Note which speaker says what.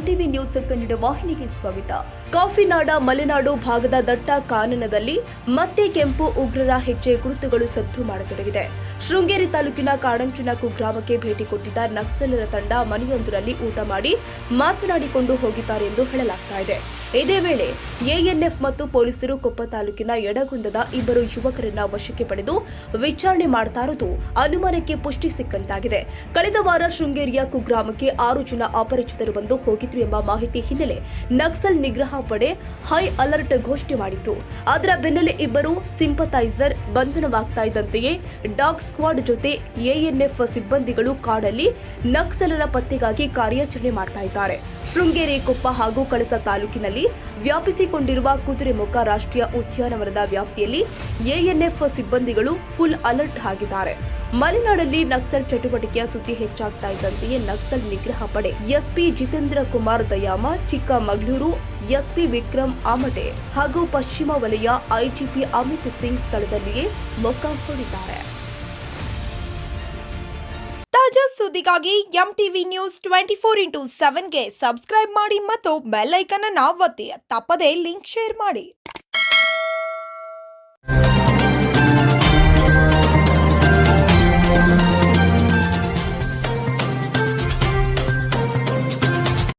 Speaker 1: MTV news Kannada ವಾಹಿನಿಗೆ ಸ್ವಾಗತ. ಕಾಫಿನಾಡ ಮಲೆನಾಡು ಭಾಗದ ದಟ್ಟ ಕಾನನದಲ್ಲಿ ಮತ್ತೆ ಕೆಂಪು ಉಗ್ರರ ಹೆಜ್ಜೆ ಗುರುತುಗಳು ಸದ್ದು ಮಾಡತೊಡಗಿದೆ. ಶೃಂಗೇರಿ ತಾಲೂಕಿನ ಕಾಡಂಚಿನ ಕುಗ್ರಾಮಕ್ಕೆ ಭೇಟಿ ಕೊಟ್ಟಿದ್ದ ನಕ್ಸಲರ ತಂಡ ಮನೆಯೊಂದರಲ್ಲಿ ಊಟ ಮಾಡಿ ಮಾತನಾಡಿಕೊಂಡು ಹೋಗಿದ್ದಾರೆ ಎಂದು ಹೇಳಲಾಗ್ತಾ ಇದೆ. ಇದೇ ವೇಳೆ ಎಎನ್ಎಫ್ ಮತ್ತು ಪೊಲೀಸರು ಕೊಪ್ಪ ತಾಲೂಕಿನ ಯಡಗುಂದದ ಇಬ್ಬರು ಯುವಕರನ್ನ ವಶಕ್ಕೆ ಪಡೆದು ವಿಚಾರಣೆ ಮಾಡ್ತಾ ಇರುವುದು ಅನುಮಾನಕ್ಕೆ ಪುಷ್ಟಿ ಸಿಕ್ಕಂತಾಗಿದೆ. ಕಳೆದ ವಾರ ಶೃಂಗೇರಿಯ ಕುಗ್ರಾಮಕ್ಕೆ 6 ಜನ ಅಪರಿಚಿತರು ಬಂದು ಹೋಗಿದ್ರು ಎಂಬ ಮಾಹಿತಿ ಹಿನ್ನೆಲೆ ನಕ್ಸಲ್ ನಿಗ್ರಹ ಪಡೆ ಹೈ ಅಲರ್ಟ್ ಘೋಷಣೆ ಮಾಡಿತ್ತು. ಅದರ ಬೆನ್ನಲ್ಲೇ ಇಬ್ಬರು ಸಿಂಪಥೈಸರ್ ಬಂಧನವಾಗ್ತಾ ಇದ್ದಂತೆಯೇ ಡಾಗ್ ಸ್ಕ್ವಾಡ್ ಜೊತೆ ಎಎನ್ಎಫ್ ಸಿಬ್ಬಂದಿಗಳು ಕಾಡಲ್ಲಿ ನಕ್ಸಲರ ಪತ್ತೆಗಾಗಿ ಕಾರ್ಯಾಚರಣೆ ಮಾಡ್ತಾ ಇದ್ದಾರೆ. ಶೃಂಗೇರಿ, ಕೊಪ್ಪ ಹಾಗೂ ಕಳಸ ತಾಲೂಕಿನಲ್ಲಿ ವ್ಯಾಪಿಸಿಕೊಂಡಿರುವ ಕುದುರೆಮುಖ ರಾಷ್ಟ್ರೀಯ ಉದ್ಯಾನವನದ ವ್ಯಾಪ್ತಿಯಲ್ಲಿ ಎಎನ್ಎಫ್ ಸಿಬ್ಬಂದಿಗಳು ಫುಲ್ ಅಲರ್ಟ್ ಆಗಿದ್ದಾರೆ. ಮಲೆನಾಡಲ್ಲಿ ನಕ್ಸಲ್ ಚಟುವಟಿಕೆಯ ಸುದ್ದಿ ಹೆಚ್ಚಾಗ್ತಾ ಇದ್ದಂತೆಯೇ ನಕ್ಸಲ್ ನಿಗ್ರಹ ಪಡೆ ಎಸ್ಪಿ ಜಿತೇಂದ್ರ ಕುಮಾರ್ ದಯಾಮ, ಚಿಕ್ಕಮಗಳೂರು ಎಸ್ಪಿ ವಿಕ್ರಮ್ ಆಮಟೆ ಹಾಗೂ ಪಶ್ಚಿಮ ವಲಯ ಐಜಿಪಿ ಅಮಿತ್ ಸಿಂಗ್ ಸ್ಥಳದಲ್ಲಿಯೇ ಮೊಕ್ಕಾಂ ಹೂಡಿದ್ದಾರೆ.
Speaker 2: ತಾಜಾ ಸುದ್ದಿಗಾಗಿ ಎಂಟಿವಿ ನ್ಯೂಸ್ 24/7ಗೆ ಸಬ್ಸ್ಕ್ರೈಬ್ ಮಾಡಿ ಮತ್ತು ಬೆಲ್ ಐಕಾನ್ ಅನ್ನು ಒತ್ತಿ. ತಪ್ಪದೇ ಲಿಂಕ್ ಶೇರ್ ಮಾಡಿ.